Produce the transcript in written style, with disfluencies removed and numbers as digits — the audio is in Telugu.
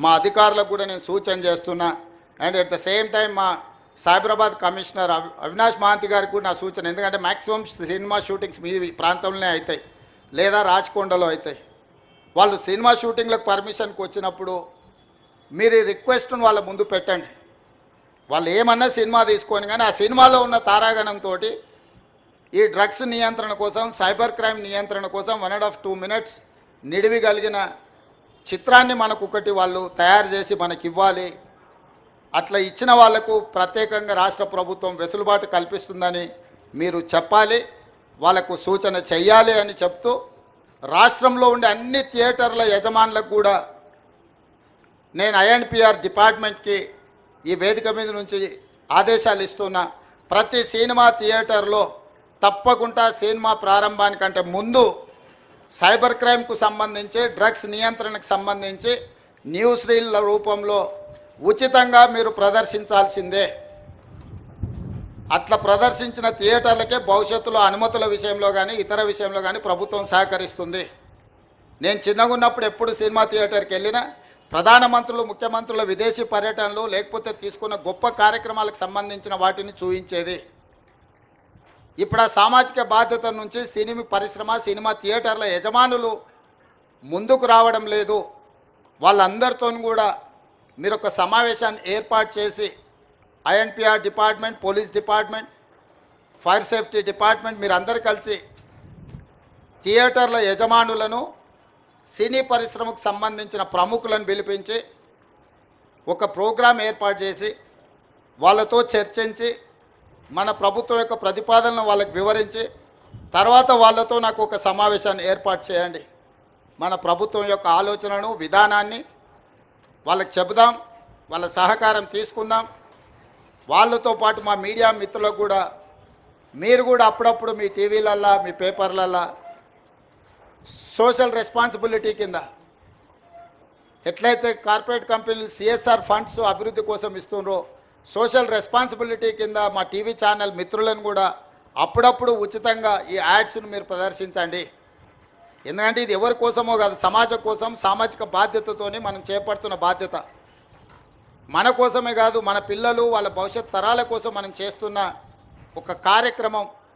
మా అధికారులకు కూడా నేను సూచన చేస్తున్నా. And at the same time మా సైబరాబాద్ కమిషనర్ అవినాష్ మహాంతి గారికి కూడా నా సూచన, ఎందుకంటే మ్యాక్సిమం సినిమా షూటింగ్స్ మీ ప్రాంతంలోనే అవుతాయి లేదా రాచకొండలో అవుతాయి. వాళ్ళు సినిమా షూటింగ్లకు పర్మిషన్కి వచ్చినప్పుడు మీరు ఈ రిక్వెస్ట్ను వాళ్ళ ముందు పెట్టండి. వాళ్ళు ఏమన్నా సినిమా తీసుకొని, కానీ ఆ సినిమాలో ఉన్న తారాగణంతో ఈ డ్రగ్స్ నియంత్రణ కోసం, సైబర్ క్రైమ్ నియంత్రణ కోసం 1.5-2 minutes నిడివి కలిగిన చిత్రాన్ని మనకు ఒకటి వాళ్ళు తయారు చేసి మనకి ఇవ్వాలి. అట్లా ఇచ్చిన వాళ్లకు ప్రత్యేకంగా రాష్ట్ర ప్రభుత్వం వెసులుబాటు కల్పిస్తుందని మీరు చెప్పాలి, వాళ్ళకు సూచన చెయ్యాలి అని చెప్తూ, రాష్ట్రంలో ఉండే అన్ని థియేటర్ల యజమానులకు కూడా నేను ఐఎన్పిఆర్ డిపార్ట్మెంట్కి ఈ వేదిక మీద నుంచి ఆదేశాలు ఇస్తున్నా. ప్రతి సినిమా థియేటర్లో తప్పకుండా సినిమా ప్రారంభానికంటే ముందు సైబర్ క్రైమ్కు సంబంధించి, డ్రగ్స్ నియంత్రణకు సంబంధించి న్యూస్ రీల్ల రూపంలో ఉచితంగా మీరు ప్రదర్శించాల్సిందే. అట్లా ప్రదర్శించిన థియేటర్లకే భవిష్యత్తులో అనుమతుల విషయంలో కానీ ఇతర విషయంలో కానీ ప్రభుత్వం సహకరిస్తుంది. నేను చిన్నగా ఉన్నప్పుడు ఎప్పుడు సినిమా థియేటర్కి వెళ్ళినా ప్రధానమంత్రులు, ముఖ్యమంత్రుల విదేశీ పర్యటనలు లేకపోతే తీసుకున్న గొప్ప కార్యక్రమాలకు సంబంధించిన వాటిని చూపించేది. ఇప్పుడు ఆ సామాజిక బాధ్యత నుంచి సినిమా పరిశ్రమ, సినిమా థియేటర్ల యజమానులు ముందుకు రావడం లేదు. వాళ్ళందరితో కూడా మీరు ఒక సమావేశాన్ని ఏర్పాటు చేసి INPR department, police department, fire safety department మీరు అందరు కలిసి థియేటర్ల యజమానులను, సినీ పరిశ్రమకు సంబంధించిన ప్రముఖులను పిలిపించి ఒక ప్రోగ్రాం ఏర్పాటు చేసి వాళ్ళతో చర్చించి మన ప్రభుత్వం యొక్క ప్రతిపాదనను వాళ్ళకి వివరించి తర్వాత వాళ్ళతో నాకు ఒక సమావేశాన్ని ఏర్పాటు చేయండి. మన ప్రభుత్వం యొక్క ఆలోచనను, విధానాన్ని వాళ్ళకి చెబుదాం, వాళ్ళ సహకారం తీసుకుందాం. వాళ్ళతో పాటు మా మీడియా మిత్రులకు కూడా మీరు కూడా అప్పుడప్పుడు మీ టీవీలల్లో, మీ పేపర్లల్లో సోషల్ రెస్పాన్సిబిలిటీ కింద ఎట్లయితే కార్పొరేట్ కంపెనీలు సిఎస్ఆర్ ఫండ్స్ అభివృద్ధి కోసం ఇస్తున్నారో, సోషల్ రెస్పాన్సిబిలిటీ కింద మా టీవీ ఛానల్ మిత్రులను కూడా అప్పుడప్పుడు ఉచితంగా ఈ యాడ్స్ను మీరు ప్రదర్శించండి. ఎందుకంటే ఇది ఎవరి కోసమో కాదు, సమాజం కోసం, సామాజిక బాధ్యతతోని మనం చేపడుతున్న బాధ్యత. మన కోసమే కాదు, మన పిల్లలు, వాళ్ళ భవిష్యత్ తరాల కోసం మనం చేస్తున్న ఒక కార్యక్రమం.